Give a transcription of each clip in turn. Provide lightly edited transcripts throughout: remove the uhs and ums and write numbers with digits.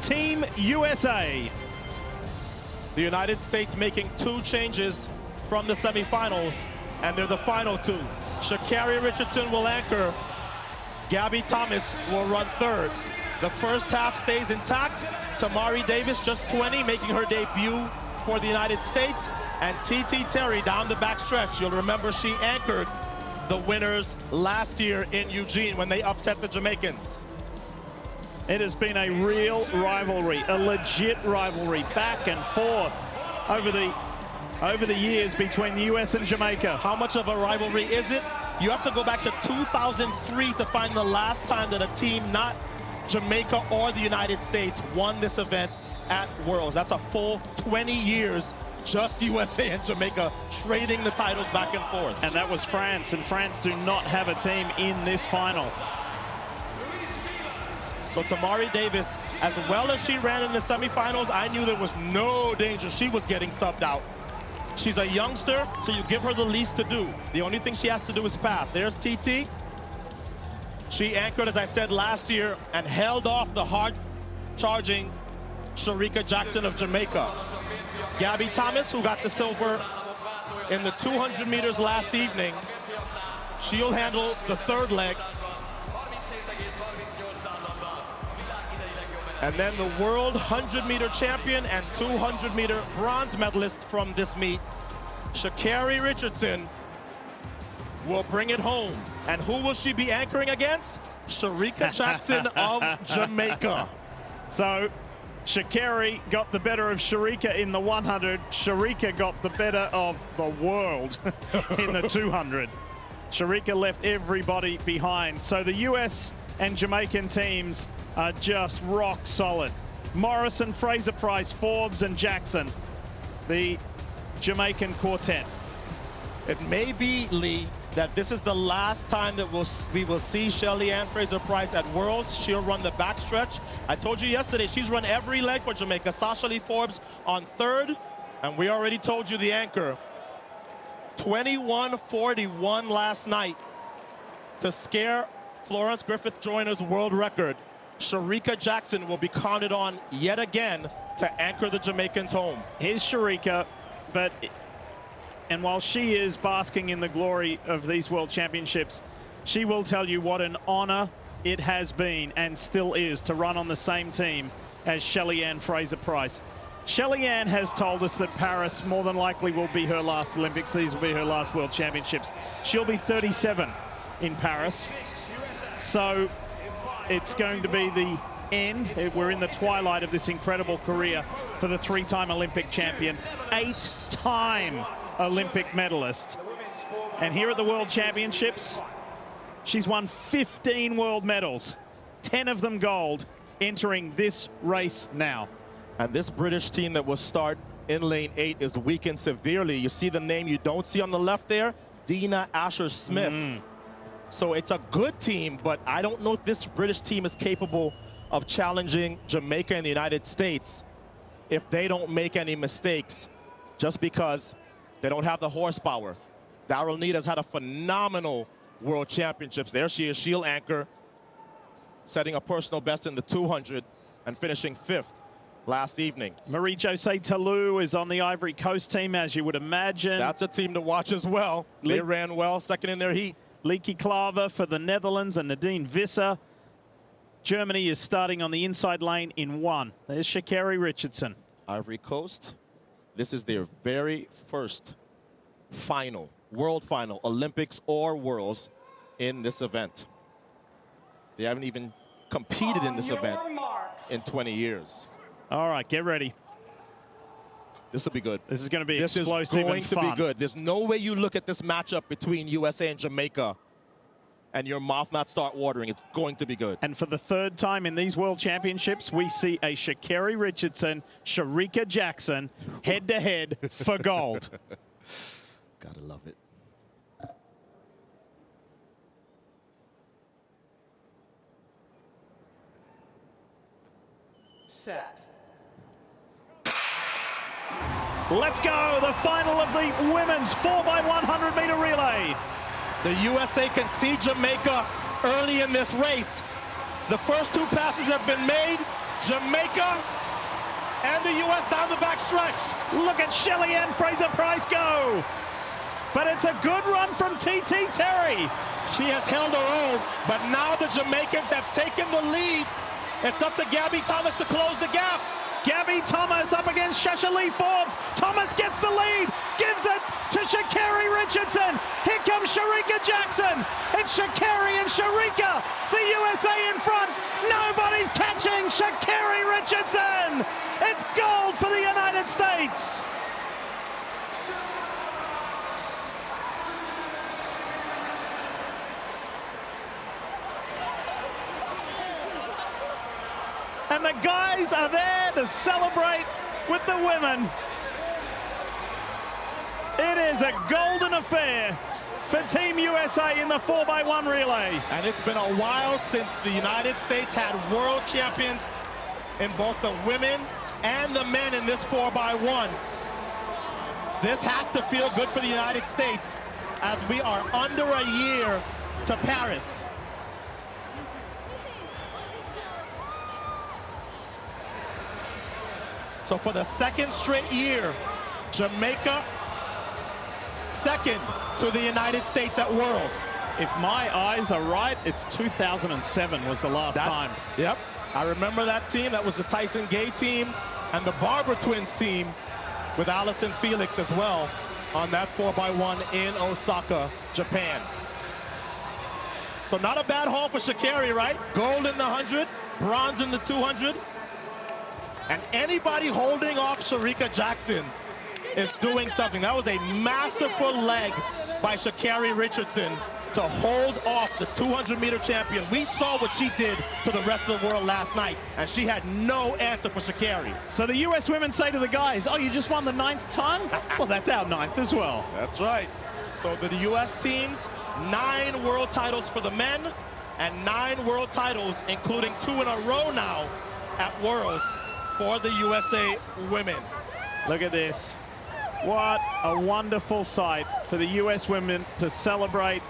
Team USA. The United States making 2 changes from the semifinals, and they're the final 2. Sha'Carri Richardson will anchor. Gabby Thomas will run third. The first half stays intact. Tamari Davis, just 20, making her debut for the United States. And TT Terry down the backstretch. You'll remember she anchored the winners last year in Eugene when they upset the Jamaicans. It has been a real rivalry, a legit rivalry, back and forth over the years between the US and Jamaica. How much of a rivalry is it? You have to go back to 2003 to find the last time that a team, not Jamaica or the United States, won this event at Worlds. That's a full 20 years, just USA and Jamaica trading the titles back and forth. And that was France, and France do not have a team in this final. So Tamari Davis, as well as she ran in the semifinals, I knew there was no danger she was getting subbed out. She's a youngster, so you give her the least to do. The only thing she has to do is pass. There's TT. She anchored, as I said, last year and held off the hard-charging Shericka Jackson of Jamaica. Gabby Thomas, who got the silver in the 200 meters last evening, she'll handle the third leg. And then the world 100-meter champion and 200-meter bronze medalist from this meet, Sha'Carri Richardson, will bring it home. And who will she be anchoring against? Shericka Jackson of Jamaica. So Sha'Carri got the better of Shericka in the 100. Shericka got the better of the world in the 200. Shericka left everybody behind. So the US and Jamaican teams are just rock solid. Morrison, Fraser-Price, Forbes, and Jackson, the Jamaican quartet. It may be, Lee, that this is the last time that we will see Shelly-Ann Fraser-Price at Worlds. She'll run the backstretch. I told you yesterday, she's run every leg for Jamaica. Sasha Lee Forbes on third, and we already told you the anchor. 21:41 last night to scare Florence Griffith-Joyner's world record. Shericka Jackson will be counted on yet again to anchor the Jamaicans home. Here's Shericka, and while she is basking in the glory of these World Championships, she will tell you what an honor it has been and still is to run on the same team as Shelly-Ann Fraser-Price. Shelly-Ann has told us that Paris more than likely will be her last Olympics. These will be her last World Championships. She'll be 37 in Paris. So it's going to be the end. We're in the twilight of this incredible career for the 3-time Olympic champion, 8-time Olympic medalist. And here at the World Championships, she's won 15 world medals, 10 of them gold, entering this race now. And this British team that will start in lane 8 is weakened severely. You see the name you don't see on the left there? Dina Asher-Smith. So it's a good team, but I don't know if this British team is capable of challenging Jamaica and the United States if they don't make any mistakes, just because they don't have the horsepower. Daryl Needham's had a phenomenal World Championships. There she is, she'll anchor, setting a personal best in the 200 and finishing 5th last evening. Marie-José Talou is on the Ivory Coast team, as you would imagine. That's a team to watch as well. They ran well, second in their heat. Leaky Klaver for the Netherlands and Nadine Visser. Germany is starting on the inside lane in 1. There's Sha'Carri Richardson. Ivory Coast, this is their very first final, world final, Olympics or Worlds in this event. They haven't even competed in this event in 20 years. All right, get ready. This will be good. This is going to be explosive and fun. This is going to be good. There's no way you look at this matchup between USA and Jamaica and your mouth not start watering. It's going to be good. And for the 3rd time in these World Championships, we see a Sha'Carri Richardson, Shericka Jackson head-to-head for gold. Gotta love it. Set. Let's go, the final of the women's 4x100 meter relay. The USA can see Jamaica early in this race. The first 2 passes have been made. Jamaica and the U.S. down the back stretch. Look at Shelly-Ann Fraser-Pryce go. But it's a good run from T.T. Terry. She has held her own, but now the Jamaicans have taken the lead. It's up to Gabby Thomas to close the gap. Gabby Thomas up against Sha'Carri Forbes. Thomas gets the lead, gives it to Sha'Carri Richardson. Here comes Shericka Jackson. It's Sha'Carri and Shericka. The USA in front. Nobody's catching Sha'Carri Richardson. It's gold for the United States. And the guys are there to celebrate with the women. It is a golden affair for Team USA in the 4x1 relay. And it's been a while since the United States had world champions in both the women and the men in this 4x1. This has to feel good for the United States as we are under a year to Paris. So for the second straight year, Jamaica second to the United States at Worlds. If my eyes are right, it's 2007 was the last time. Yep, I remember that team. That was the Tyson Gay team and the Barber twins team with Allison Felix as well on that 4x1 in Osaka, Japan. So not a bad haul for Sha'Carri, right? Gold in the 100, bronze in the 200. And anybody holding off Shericka Jackson is doing something. That was a masterful leg by Sha'Carri Richardson to hold off the 200-meter champion. We saw what she did to the rest of the world last night, and she had no answer for Sha'Carri. So the US women say to the guys, oh, you just won the 9th time? Well, that's our 9th as well. That's right. So the US teams, 9 world titles for the men and 9 world titles, including 2 in a row now at Worlds for the USA women. Look at this. What a wonderful sight for the US women to celebrate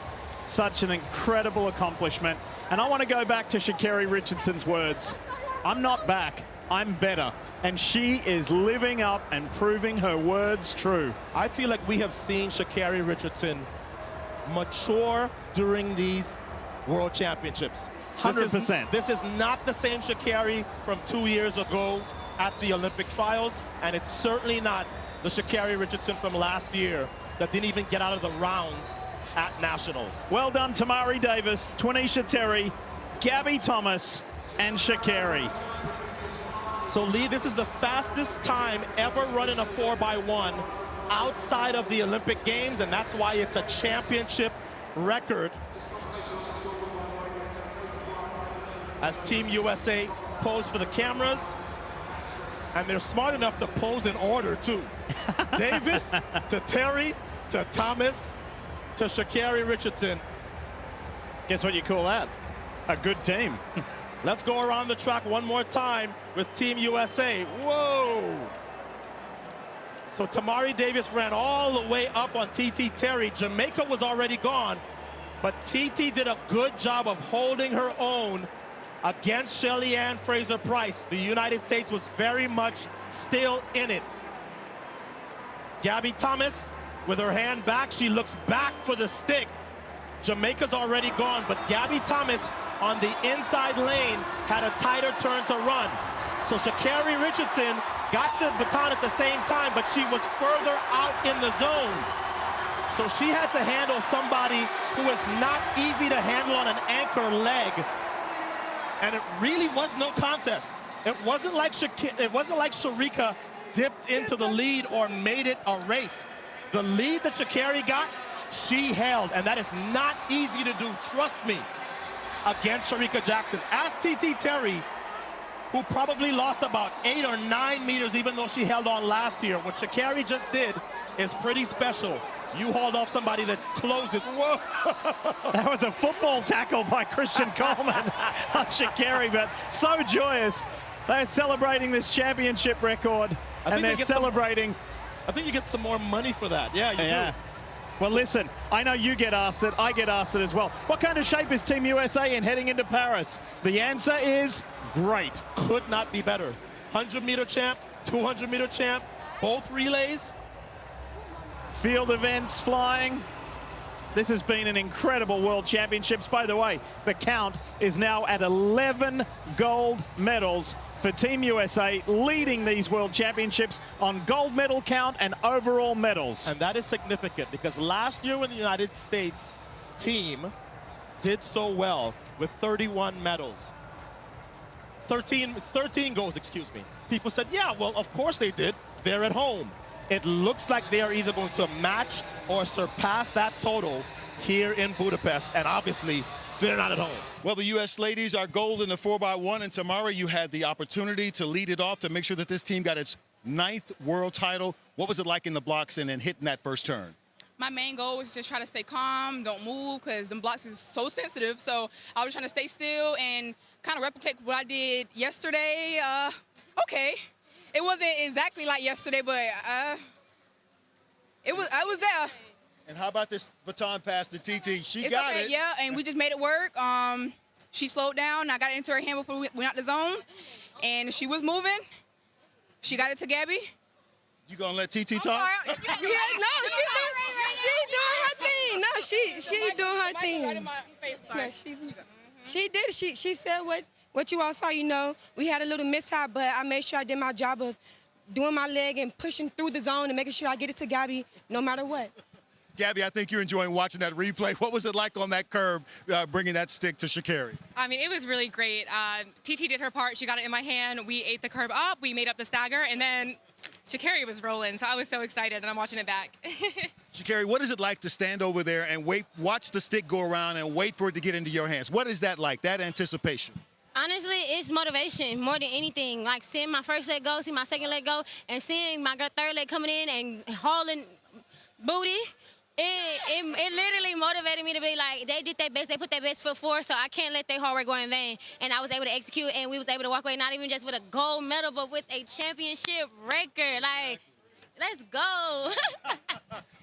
such an incredible accomplishment. And I want to go back to Sha'Carri Richardson's words. I'm not back, I'm better. And she is living up and proving her words true. I feel like we have seen Sha'Carri Richardson mature during these World Championships. 100%. This is not the same Sha'Carri from 2 years ago at the Olympic trials, and it's certainly not the Sha'Carri Richardson from last year that didn't even get out of the rounds at Nationals. Well done, Tamari Davis, Twanisha Terry, Gabby Thomas, and Sha'Carri. So Lee, this is the fastest time ever running a 4x1 outside of the Olympic Games, and that's why it's a championship record. As Team USA pose for the cameras, and they're smart enough to pose in order too. Davis to Terry to Thomas to Sha'Carri Richardson. Guess what you call that? A good team. Let's go around the track one more time with Team USA. Whoa! So Tamari Davis ran all the way up on T.T. Terry. Jamaica was already gone, but T.T. did a good job of holding her own against Shelly-Ann Fraser-Pryce. The United States was very much still in it. Gabby Thomas with her hand back, she looks back for the stick. Jamaica's already gone, but Gabby Thomas on the inside lane had a tighter turn to run. So Sha'Carri Richardson got the baton at the same time, but she was further out in the zone. So she had to handle somebody who is not easy to handle on an anchor leg. And it really was no contest. It wasn't like Shericka dipped into the lead or made it a race. The lead that Sha'Carri got, she held, and that is not easy to do, trust me, against Shericka Jackson. Ask T.T. Terry, who probably lost about 8 or 9 meters even though she held on last year. What Sha'Carri just did is pretty special. You hauled off somebody that closes. Whoa! That was a football tackle by Christian Coleman on Sha'Carri, but so joyous. They're celebrating this championship record, and they're celebrating. I think you get some more money for that. Yeah, you do. Well, listen, I know you get asked it, I get asked it as well. What kind of shape is Team USA in heading into Paris? The answer is great. Could not be better. 100-meter champ, 200-meter champ, both relays. Field events flying. This has been an incredible World Championships. By the way, the count is now at 11 gold medals for Team USA, leading these World Championships on gold medal count and overall medals. And that is significant because last year when the United States team did so well with 31 medals, 13 goals, excuse me. People said, yeah, well, of course they did. They're at home. It looks like they are either going to match or surpass that total here in Budapest, and obviously they're not at home. Well, the U.S. ladies are gold in the 4x1, and Tamara, you had the opportunity to lead it off to make sure that this team got its 9th world title. What was it like in the blocks and then hitting that first turn? My main goal was just try to stay calm, don't move, because them blocks is so sensitive. So I was trying to stay still and kind of replicate what I did yesterday. Okay. It wasn't exactly like yesterday, but I was there. And how about this baton pass to TT? She got it. Yeah, and we just made it work. She slowed down. I got it into her hand before we went out the zone, and she was moving. She got it to Gabby. You gonna let TT talk? Yeah, no, she doing her thing. No, she doing her thing. Right in my face. No, she did. She said what you all saw. You know, we had a little mishap, but I made sure I did my job of doing my leg and pushing through the zone and making sure I get it to Gabby no matter what. Gabby, I think you're enjoying watching that replay. What was it like on that curve, bringing that stick to Sha'Carri? I mean, it was really great. TT did her part. She got it in my hand. We ate the curve up. We made up the stagger, and then Sha'Carri was rolling, so I was so excited, and I'm watching it back. Sha'Carri, what is it like to stand over there and watch the stick go around and wait for it to get into your hands? What is that like, that anticipation? Honestly, it's motivation more than anything. Like seeing my first leg go, seeing my second leg go, and seeing my third leg coming in and hauling booty. It literally motivated me to be like, they did their best, they put their best foot forward, so I can't let their hard work go in vain. And I was able to execute, and we was able to walk away not even just with a gold medal, but with a championship record. Like, let's go.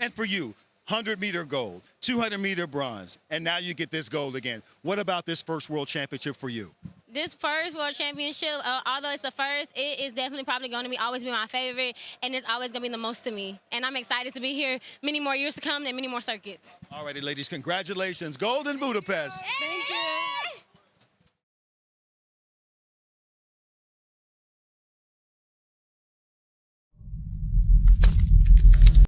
And for you, 100-meter gold, 200-meter bronze, and now you get this gold again. What about this first World Championship for you? This first World Championship, although it's the first, it is definitely probably going to always be my favorite, and it's always going to be the most to me. And I'm excited to be here many more years to come and many more circuits. All righty, ladies, congratulations. Gold in Budapest. Thank you.